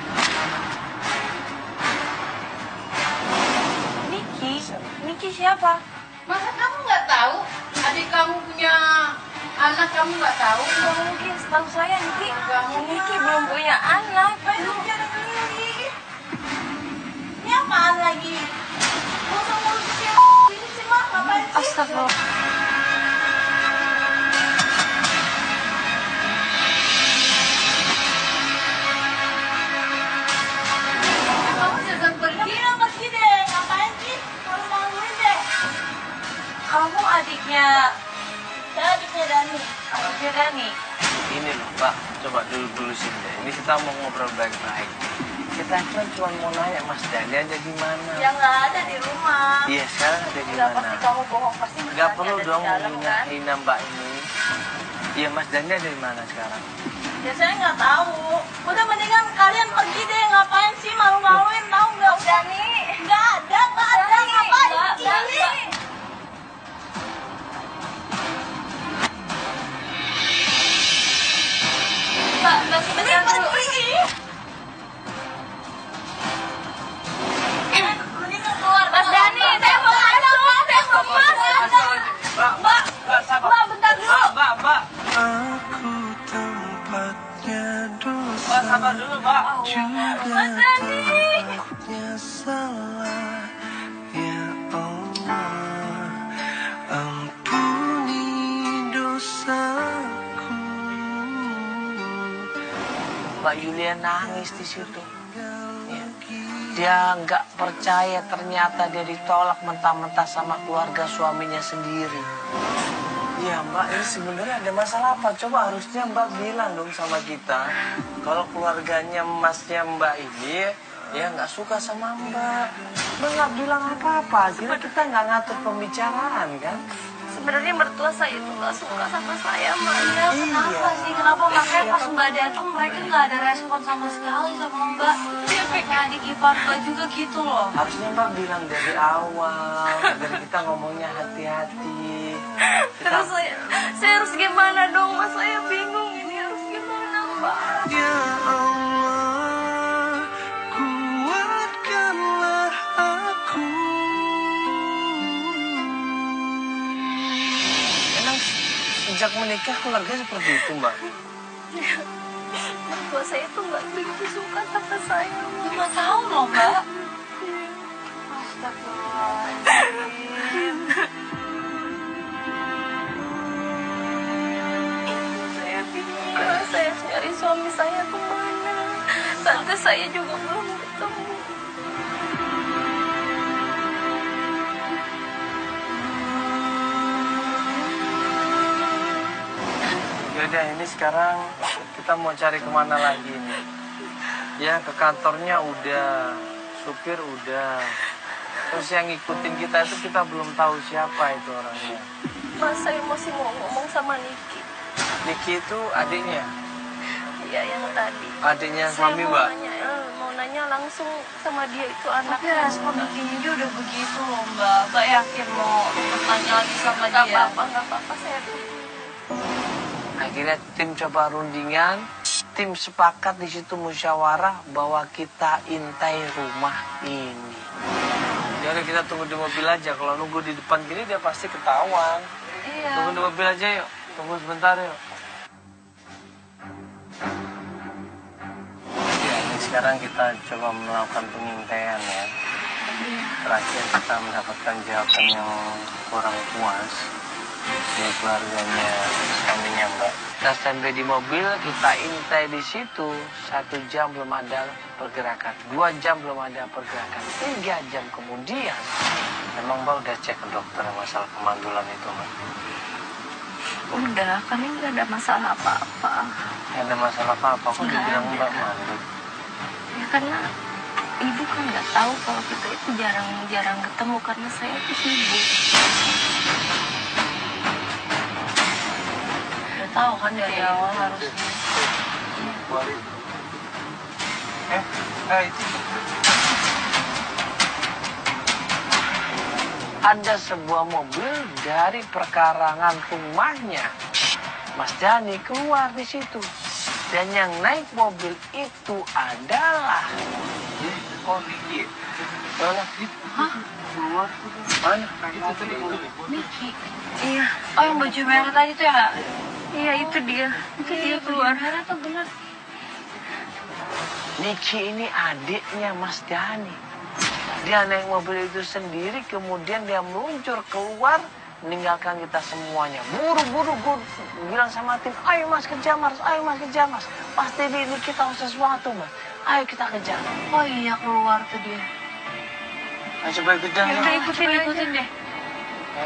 Niki siapa? Masa kamu nggak tahu? Adik kamu punya anak, kamu nggak tahu? Nggak mungkin, setahu saya Niki belum punya anak. Belum ada Niki. Ini apaan lagi? Mau sama ini sih, Mak? Ngapain sih? Astagfirullah. Kamu sedang pergi. Pergi deh, ngapain sih? Malu-maluin deh. Kamu adiknya... Saya adiknya Dani. Adiknya Dani. Ini loh, Mbak. Coba dulu sini deh. Ini kita mau ngobrol baik-baik. Kita kan cuma mau nanya Mas Dani ada di mana. Ya nggak ada di rumah. Iya, sekarang ada di Nggak, mana? pasti kamu bohong. Pasti Mas Nggak Dani perlu ada di dong dalam, kan? menghina Mbak ini. Iya, Mas Dani ada di mana sekarang? Ya saya nggak tahu. Udah mendingan kalian pergi deh. Ngapain sih malu-maluin, tahu nggak? Mas Dani. Nggak ada. Ngapain? Dani. Mbak sebentar dulu. Mas Dani, saya mau masuk. Saya mau masuk. Mbak, bentar dulu. Mbak. Aku tempatnya dosa. Mbak, sabar dulu, Mbak. Mas Dani. Takutnya salah, ya Allah. Ampuni dosaku. Mbak Yulia nangis di situ. Ya. Dia nggak percaya ternyata dia ditolak mentah-mentah sama keluarga suaminya sendiri. Ya Mbak, ini sebenarnya ada masalah apa? Coba harusnya Mbak bilang dong sama kita. Kalau keluarganya Masnya Mbak ini ya nggak suka sama Mbak. Mbak nggak bilang apa-apa. Akhirnya kita nggak ngatur pembicaraan kan? Sebenarnya mertua saya itu nggak suka sama saya, Mbak. Ya, kenapa sih? Kenapa makanya pas Mbak datang mereka nggak ada respon sama sekali sama Mbak? Dia kayak adik ipar Mbak juga gitu loh. Harusnya Mbak bilang dari awal. Dari kita ngomongnya hati-hati. Terus saya harus gimana dong, Mas? Saya bingung ini harus gimana, Mbak? Ya Allah, kuatkanlah aku. Emang sejak menikah keluarga seperti itu, Mbak? Mertua saya itu nggak begitu suka sama saya. 5 tahun loh, Mbak. Astagfirullahaladzim. Saya bingung. Saya cari suami saya kemana? Tante saya juga belum ketemu. Yaudah, ini sekarang kita mau cari kemana lagi nih? Ya, ke kantornya udah, supir udah. Terus yang ngikutin kita itu kita belum tahu siapa itu orangnya. Mas, saya masih mau ngomong sama Niki. Niki itu adiknya? Iya, yang tadi. Adiknya Saya suami, mau Mbak? mau nanya langsung sama dia itu Tapi anaknya. respon Nikinya dia udah begitu loh, Mbak. Mbak yakin mau tanya lagi sama Nggak dia? apa-apa, saya tuh. Akhirnya tim coba rundingan, tim sepakat di situ musyawarah bahwa kita intai rumah ini. Jadi kita tunggu di mobil aja. Kalau nunggu di depan gini dia pasti ketahuan. Iya. Tunggu di mobil aja yuk. Tunggu sebentar yuk. Ya, ini sekarang kita coba melakukan pengintaian ya. Terakhir kita mendapatkan jawaban yang kurang puas dari keluarganya suaminya Mbak. Kita standby di mobil, kita intai di situ 1 jam belum ada pergerakan, 2 jam belum ada pergerakan, 3 jam kemudian memang Mbak udah cek ke dokter masalah kemandulan itu Mbak. Udah, kami nggak ada masalah apa-apa. Nggak ada masalah apa-apa, kok dibilang Mbak malu? Ya karena ibu kan nggak tahu kalau kita itu jarang-jarang ketemu karena saya itu sibuk. Udah tahu kan dari awal harusnya. Ada sebuah mobil dari perkarangan rumahnya Mas Dhani keluar di situ. Dan yang naik mobil itu adalah Niki. mana? Hah? Mana? Niki? Iya. Oh, yang baju merah tadi tuh ya? Iya, itu dia. Itu dia keluar. Merah tuh benar. Niki ini adiknya Mas Dhani. Dia naik mobil itu sendiri, kemudian dia meluncur keluar, meninggalkan kita semuanya. Buru-buru gue bilang sama tim, ayo mas kejar mas, ayo mas kejar mas. Pasti ini kita harus sesuatu mas, ayo kita kejar. Oh iya, keluar tuh dia. Ayo coba kejar. Ya udah, ikutin deh.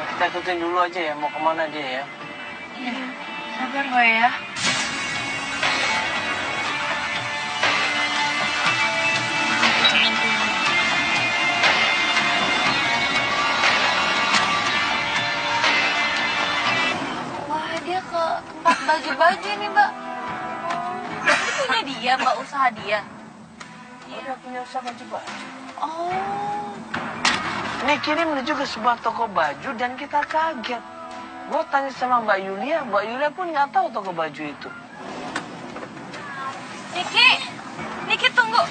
Kita ikutin dulu aja ya, mau kemana dia ya. Iya, sabar gue ya. Ke tempat baju-baju ini, Mbak. Ini punya dia, Mbak, usaha dia. Udah punya usaha baju baju. Oh. Niki ini menuju ke sebuah toko baju dan kita kaget. Gue tanya sama Mbak Yulia pun nggak tahu toko baju itu. Niki tunggu.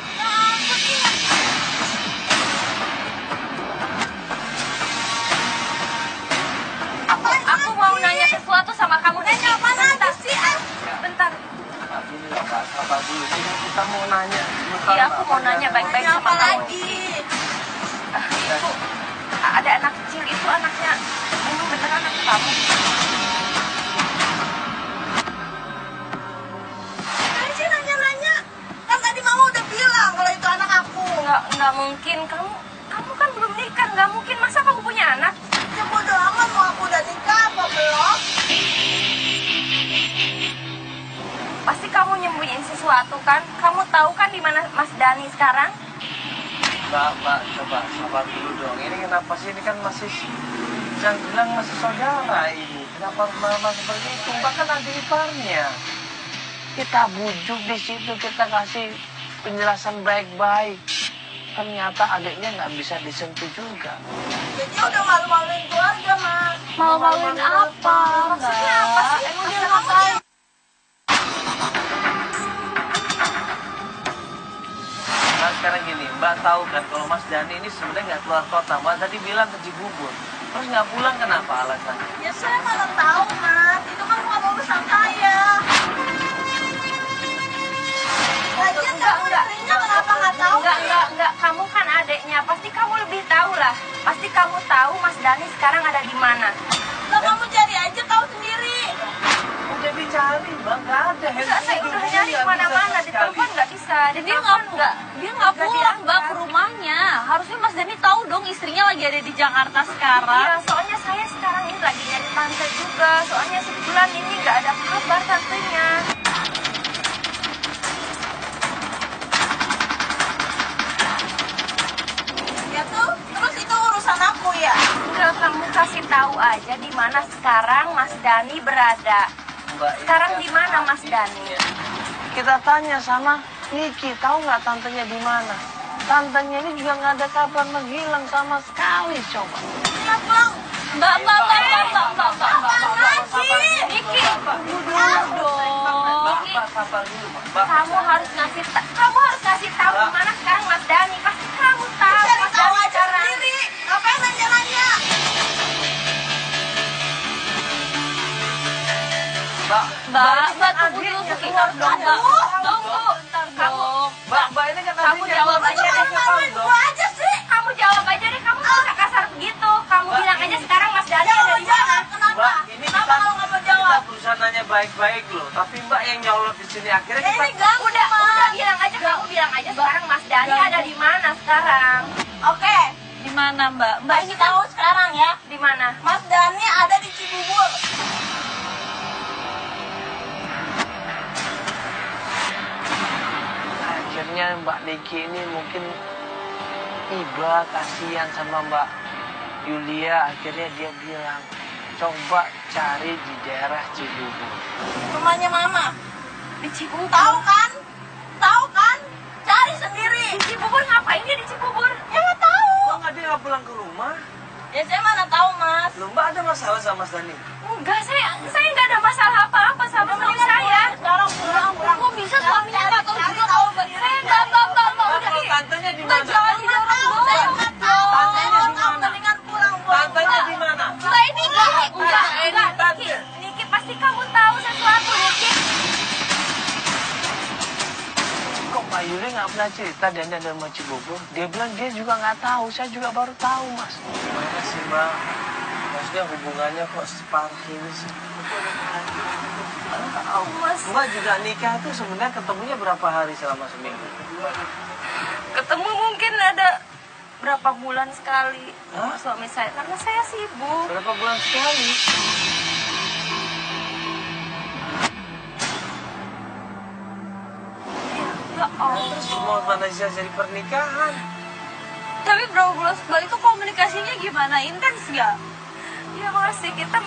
Aku mau nanya sesuatu sama kamu. Nanya apa lagi sih? Bentar. Sabar dulu. Kita mau nanya. Iya, aku mau nanya baik-baik sama kamu. Ada anak kecil itu anaknya. Emang beneran anak kamu? Tadi sih nanya-nanya. Kan tadi mama udah bilang kalau itu anak aku. Nggak mungkin. Kamu kan belum nikah. Nggak mungkin. Masa kamu punya anak? Ya bodo amat, mau aku udah nikah apa belum? Pasti kamu nyembunyiin sesuatu kan? Kamu tahu kan di mana Mas Dhani sekarang? Mbak, coba sabar dulu dong. Ini kenapa sih? Ini kan masih, jangan bilang masih saudara ini. Kenapa malah seperti itu? Mbak kan adik iparnya. Kita bujuk di situ, kita kasih penjelasan baik-baik. Ternyata adiknya nggak bisa disentuh juga. Jadi udah malu-maluin keluarga, Mas. Malu-maluin apa? Maksudnya apa sih? Emang dia ngapain? Nah sekarang gini, Mbak tahu kan kalau Mas Dhani ini sebenarnya nggak keluar kota. Mbak tadi bilang ke Cibubur. Terus nggak pulang kenapa alasannya? Ya saya mana tahu, Mas. Itu kan bukan urusan saya. Lagian kamu istrinya kenapa nggak tahu? Enggak. Kamu kan adeknya. Pasti kamu lebih tahu lah. Pasti kamu tahu Mas Dhani sekarang ada di mana. Lah kamu cari aja tahu sendiri. Udah dicari, Mbak, nggak ada. Enggak, saya udah nyari kemana-mana. Di telepon nggak bisa. Dia nggak pulang, Mbak, ke rumahnya. Harusnya Mas Dhani tahu dong istrinya lagi ada di Jakarta sekarang. Iya, soalnya saya sekarang ini lagi nyari tante juga. Soalnya sebulan ini nggak ada kabar tantenya. Ya tuh, terus itu urusan aku ya. Enggak, kamu kasih tahu aja di mana sekarang Mas Dhani berada. Mbak, Sekarang di mana Mas Dhani? kita tanya sama Niki, tahu nggak tantenya di mana? Tantenya ini juga nggak ada kabar, menghilang sama sekali, coba. Dia pulang. Mbak. Niki, Sabar dulu, Mbak. kamu harus ngasih tahu di mana sekarang Mas Dhani. Pasti kamu tahu Cari Mas tahu Dhani aja sekarang. sendiri. Ngapain nanya-nanya? Mbak, Tunggu dulu, sebentar dong, Mbak. Tunggu, Mbak, ini kan Kamu adiknya, jawab Mbak. aja deh. Malu-maluin gua aja sih. Kamu jawab aja deh. Kamu nggak usah kasar begitu. Kamu bilang aja sekarang Mas Dhani ada di mana. Kenapa? Mbak, ini Kenapa kita, kalau nggak mau jawab? kita berusaha nanya baik-baik loh. Tapi Mbak yang nyolot di sini akhirnya kita. Ini gak Udah bilang aja. Kamu bilang aja sekarang Mas Dhani ada di mana sekarang. Oke, Di mana, Mbak? Mbak ini tahu sekarang ya. Di mana? Mas Dhani ada di Cibubur. kemudian Mbak Niki ini mungkin iba kasihan sama Mbak Yulia, akhirnya dia bilang coba cari di daerah Cibubur. Rumahnya Mama di Cibubur. Tahu kan? Tahu kan? Cari sendiri. Di Cibubur ngapain dia di Cibubur? Ya nggak tahu. Kok nggak dia nggak pulang ke rumah? Ya saya mana tahu Mas. Loh, Mbak ada masalah sama Mas Dani? Enggak, saya nggak ada masalah apa-apa sama suami saya. Sekarang pulang. Kok bisa suaminya nggak tahu juga kalau Mbak? Saya mbak udah Kalau tantenya di mana? jangan didorong dong. Tantenya di mana? Mendingan pulang. Tantenya di mana? Mbak ini enggak, Niki pasti kamu tahu sesuatu, Niki. Kok Mbak Yuli nggak pernah cerita dia ada rumah Cibubur? Dia bilang dia juga nggak tahu, saya juga baru tahu Mas. Gimana sih Mbak? Maksudnya hubungannya kok separah ini sih? Tahu Mas. Mbak juga nikah itu sebenarnya ketemunya berapa hari selama seminggu? Ketemu mungkin ada berapa bulan sekali Hah? suami saya karena saya sibuk. Berapa bulan sekali? Ya Allah. Terus semua fantasi dari pernikahan. Tapi berapa bulan sekali itu komunikasinya gimana? Intens nggak? Ya masih, kita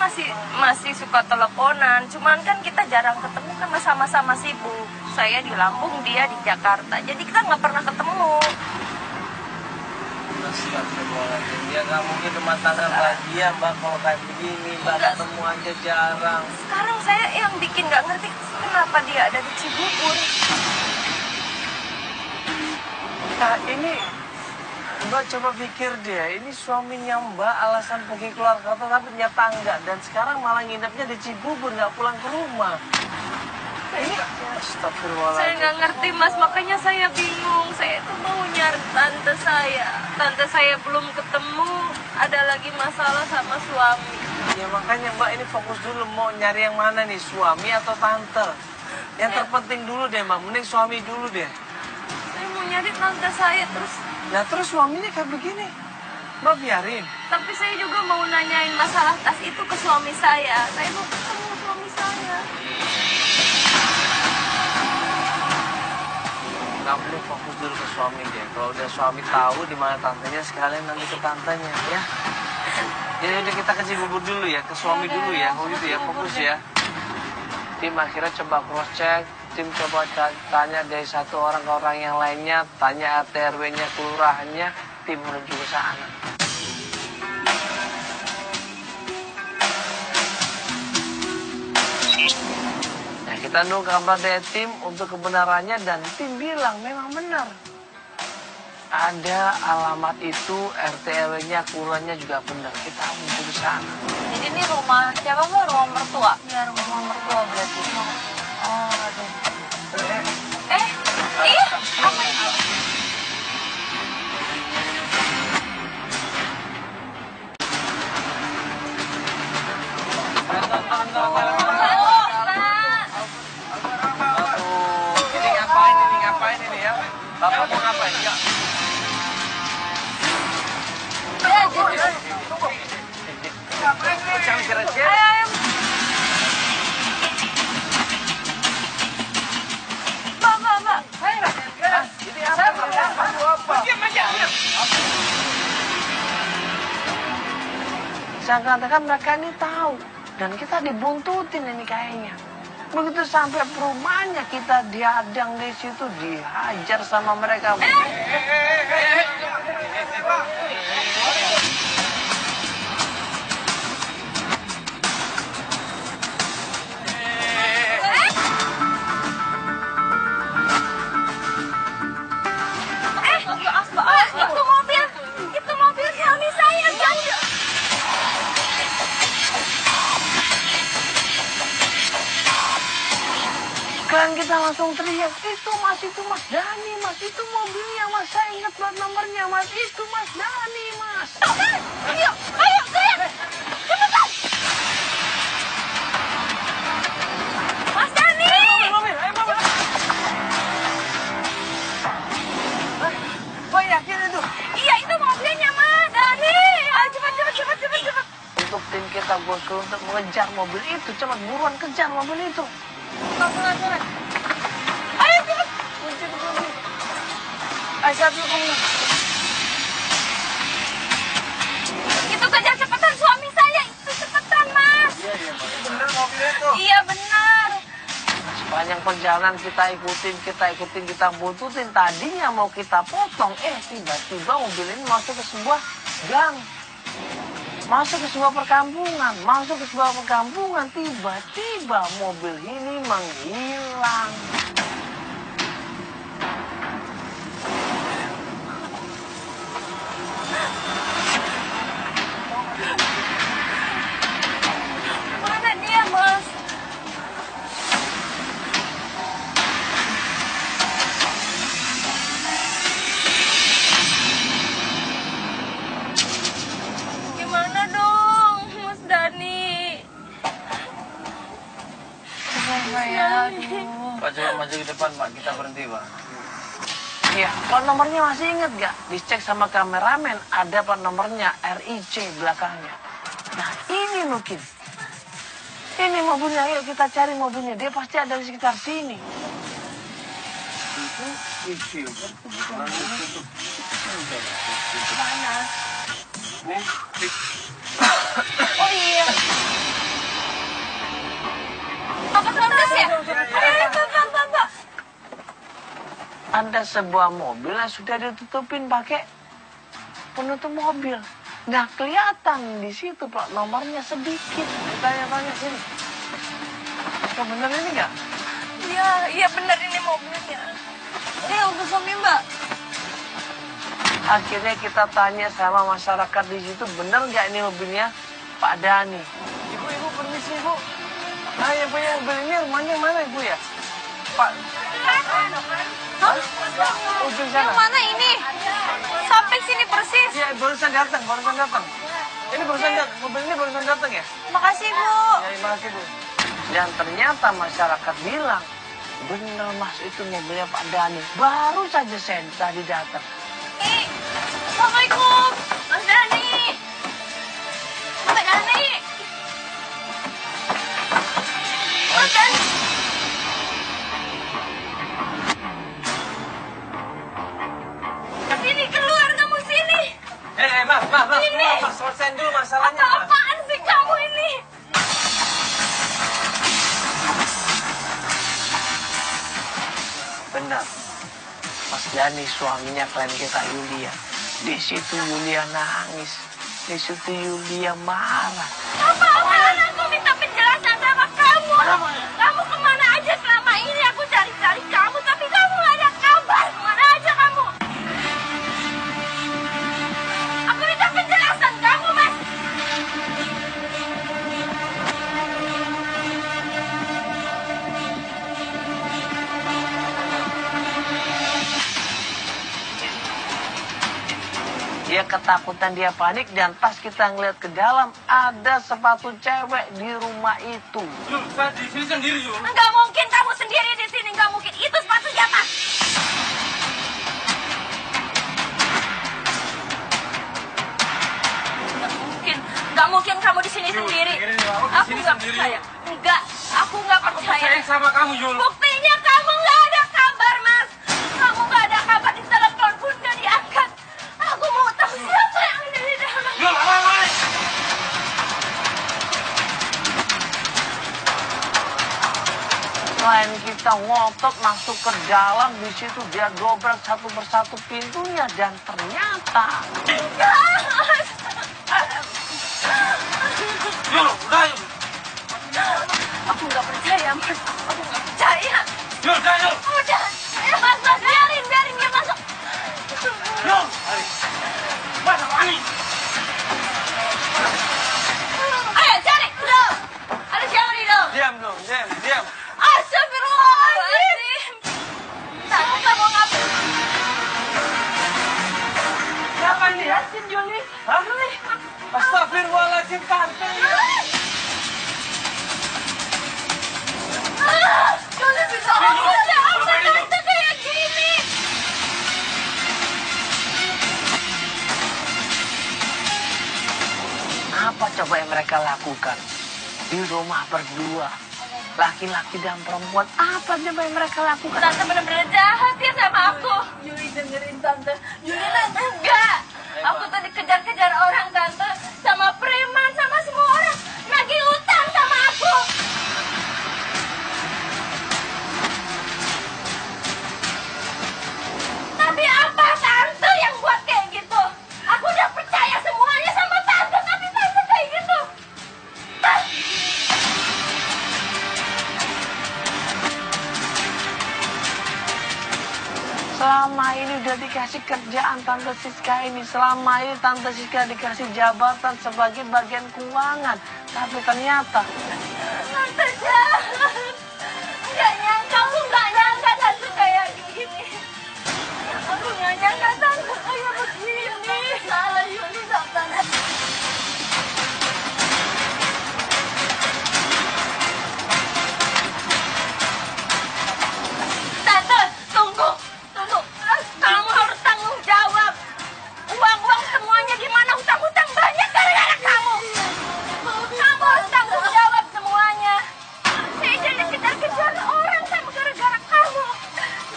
masih suka teleponan. Cuman kan kita jarang ketemu karena sama-sama sibuk. Saya di Lampung, dia di Jakarta. Jadi kita nggak pernah ketemu. Astagfirullahaladzim, dia nggak mungkin rumah tangga bahagia Mbak kalau kayak begini, Mbak ketemu aja jarang. Sekarang saya yang bikin nggak ngerti kenapa dia ada di Cibubur. Nah ini Mbak coba pikir deh, ini suaminya Mbak alasan pergi keluar kota tapi punya tangga dan sekarang malah nginepnya di Cibubur, nggak pulang ke rumah. Ini astagfirullahaladzim. Saya nggak ngerti Mas, makanya saya bingung. Saya tuh mau nyari tante saya. Tante saya belum ketemu, ada lagi masalah sama suami. Ya makanya Mbak ini fokus dulu mau nyari yang mana nih, suami atau tante. Yang terpenting dulu deh Mbak, mending suami dulu deh. Saya mau nyari tante saya terus. Nah terus suaminya kayak begini, Mbak biarin. Tapi saya juga mau nanyain masalah tas itu ke suami saya. Saya mau ketemu suami saya. Nggak boleh fokus dulu ke suami dia. Kalau udah suami tahu di mana tantenya, sekalian nanti ke tantenya ya. Jadi udah kita ke Cibubur dulu ya, ke suami dulu ya. Kalau gitu ya, fokus ya. Tim akhirnya coba cross check, tim coba tanya dari satu orang ke orang yang lainnya, tanya RT RW-nya, kelurahannya, tim menuju ke sana. Nah, kita nunggu kabar dari tim untuk kebenarannya dan tim bilang memang benar. Ada alamat itu, RT RW-nya, kelurahannya juga benar. Kita menuju ke sana. Jadi ini rumah siapa Mbak? Rumah mertua? Ya rumah mertua berarti. Oh aduh. Iya, apa itu? Ini ngapain ini ya? Bapak mau ngapain? Ya. Jangan kira-kira. Saya katakan mereka ini tahu dan kita dibuntutin ini kayaknya. Begitu sampai perumahannya kita dihadang di situ, dihajar sama mereka. Itu mobil suami saya, jangan. Kalian kita langsung teriak, itu Mas Dani, Mas, itu mobilnya, Mas, saya ingat plat nomornya, Mas, itu Mas Dani, Mas. Ayo, sayang. Cepetan. Mas Dani. Wah, yakin itu? Iya, itu mobilnya Mas Dani. Ayo cepat. Untuk tim kita bosku untuk mengejar mobil itu, cepat buruan kejar mobil itu. Ayo cepat. Astagfirullah. Itu kejar cepetan suami saya. Itu cepetan, Mas. Bener mobilnya itu. Iya, benar. Sepanjang perjalanan kita ikutin, kita bututin. Tadinya mau kita potong, tiba-tiba mobil ini masuk ke sebuah gang. Masuk ke sebuah perkampungan. Tiba-tiba mobil ini menghilang. Mana dia, Mas? Gimana dong, Mas Dani? Pak, coba maju ke depan, Pak. Kita berhenti, Pak. Iya, plat nomornya masih inget gak? Dicek sama kameramen, ada plat nomornya RIC belakangnya. Nah, ini mungkin. Ini mobilnya, ayo kita cari mobilnya. Dia pasti ada di sekitar sini. Mana? Oh iya. Apa protes ya? Bapak. Ada sebuah mobil yang sudah ditutupin pakai penutup mobil. Nah, kelihatan di situ plat nomornya sedikit. Tanya-tanya sini. Kok bener ini nggak? Iya benar ini mobilnya. Untuk suami Mbak. Akhirnya kita tanya sama masyarakat di situ, bener nggak ini mobilnya Pak Dani? Ibu, permisi, Ibu. Nah, yang punya mobil ini rumahnya mana, Ibu ya? Pak. Hah? Ujung sana. Yang mana ini? Sampai sini persis. Iya, barusan datang. Ini barusan datang, mobil ini barusan datang ya? Makasih, Bu. Ya, makasih, Bu. Dan ternyata masyarakat bilang, bener Mas, itu mobilnya Pak Dani. Baru saja saya tadi datang. Assalamualaikum, Mas Dani. Mbak Dani. Mas Dani. Sini, keluar kamu sini. Mas, Ini. Mas, selesaiin dulu masalahnya, Mas. Apaan sih kamu ini? Benar. Mas Dani suaminya klien kita Yulia. Di situ Yulia nangis. Di situ Yulia marah. Apaan? Aku minta penjelasan sama kamu. Kamu kemana aja selama ini? Aku cari-cari kamu, tapi kamu gak ada kabar. Kemana aja kamu? Aku minta penjelasan kamu, Mas. Dia ketakutan, dia panik, dan pas kita ngeliat ke dalam, ada sepatu cewek di rumah itu. Yul, saya di sini sendiri, Yul. Enggak mungkin kamu sendiri di sini, enggak mungkin. Itu sepatu siapa? Enggak mungkin kamu di sini sendiri. Aku nggak percaya. Enggak, aku nggak Aku percaya. sayang sama kamu, Yul. Buktinya kamu nggak ada kabar, Mas. Kamu nggak ada kabar, di telepon pun nggak diangkat. Aku mau tahu siapa yang ada di dalam. Yul, alay. Klien kita ngotot masuk ke dalam, di situ dia dobrak satu persatu pintunya, dan ternyata Yul, udah, Yul. Aku nggak percaya, Mas. Aku nggak percaya. Yul, udah, Yul. Udah, Mas, biarin dia masuk. Yul, mana Ani? Ayo cari, dong. Ada siapa di dalam? diam dong, diam. Astagfirullahaladzim. Tante kamu ngapain? Siapa yang liatin, Juli? Hah? Astagfirullahaladzim, tante. Juli bisa ada apa tante kayak gini? Apa coba yang mereka lakukan di rumah berdua? laki-laki dan perempuan. Apa coba yang mereka lakukan? Tante benar-benar jahat ya sama aku. Yuli dengerin tante. Yuli Enggak. Aku tuh dikejar-kejar orang tante. Sama preman, sama semua orang. Nagih utang sama aku. Tapi apa tante yang buat kayak gitu? Aku udah percaya semuanya sama tante. Tapi tante kayak gitu. Selama ini udah dikasih kerjaan Tante Siska ini. Selama ini Tante Siska dikasih jabatan sebagai bagian keuangan. Tapi ternyata Tante jahat. Nggak nyangka, aku nggak nyangka tante kayak gini. Aku nggak nyangka tante kayak begini. salah Yuli tante. Tante, tunggu. Kamu harus tanggung jawab. Uang-uang semuanya gimana? Hutang-hutang banyak gara-gara kamu. Kamu harus tanggung jawab semuanya. Saya jadi kejar-kejar orang sama gara-gara kamu.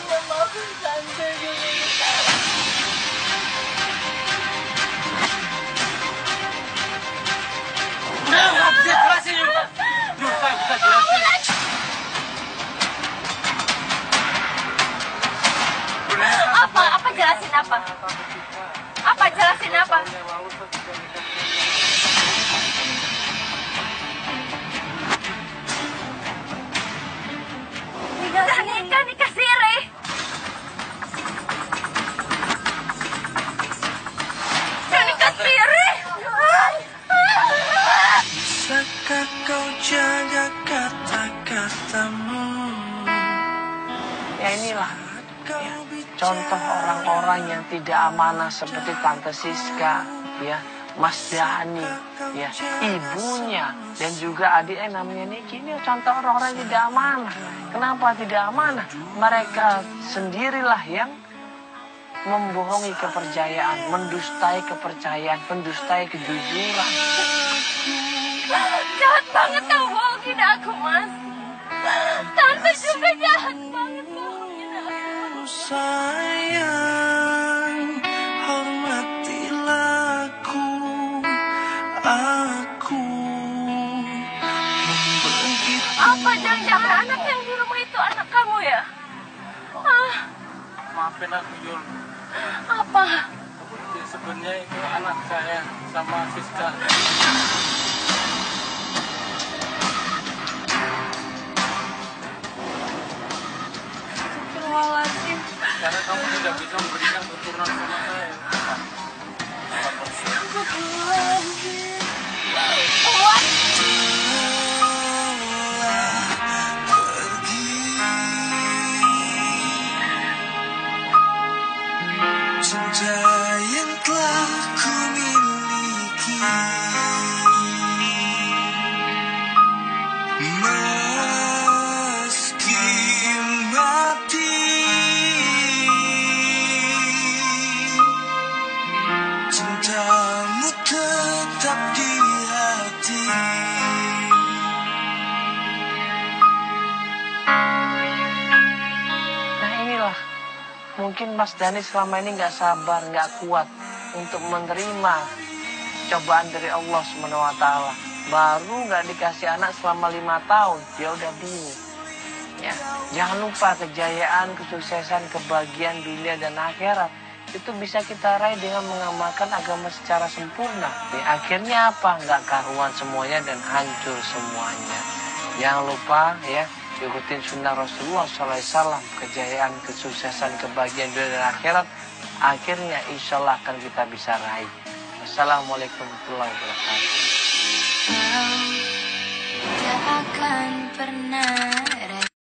Ya maafin tante Yuli. Udah, nggak bisa jelasin yuk. Yuk, saya bisa jelasin. Apa jelasin apa? Apa jelasin apa? Nikah siri. Nikah siri. Bisakah kau jaga kata-katamu? ya inilah ya, contoh orang-orang yang tidak amanah seperti Tante Siska, ya, Mas Dhani, ya, ibunya, dan juga adiknya namanya Niki. Ini contoh orang-orang yang tidak amanah. Kenapa tidak amanah? Mereka sendirilah yang membohongi kepercayaan, mendustai kepercayaan, mendustai kejujuran. Jahat banget kamu bohongin aku, Mas. Tante juga jahat banget bohongin aku. Sayang, hormatilah aku begitu. Apa jangan-jangan anak yang di rumah itu anak kamu ya? Maafin aku, Yul. Apa? Sebenarnya itu anak saya sama Siska. Astagfirullahaladzim. Karena kamu tidak bisa memberikan keturunan sama saya. Cinta yang telah ku miliki meski mati, cintamu tetap di hati. Nah inilah, mungkin Mas Dhani selama ini nggak sabar, nggak kuat untuk menerima cobaan dari Allah SWT. Baru nggak dikasih anak selama 5 tahun, dia udah bingung. Ya, jangan lupa kejayaan, kesuksesan, kebahagiaan dunia dan akhirat itu bisa kita raih dengan mengamalkan agama secara sempurna. Akhirnya apa? Nggak karuan semuanya dan hancur semuanya. Jangan lupa ya, ikutin sunnah Rasulullah SAW, kejayaan, kesuksesan, kebahagiaan dunia dan akhirat, akhirnya insya Allah akan kita bisa raih. Wassalamualaikum warahmatullahi wabarakatuh. Kau tidak akan pernah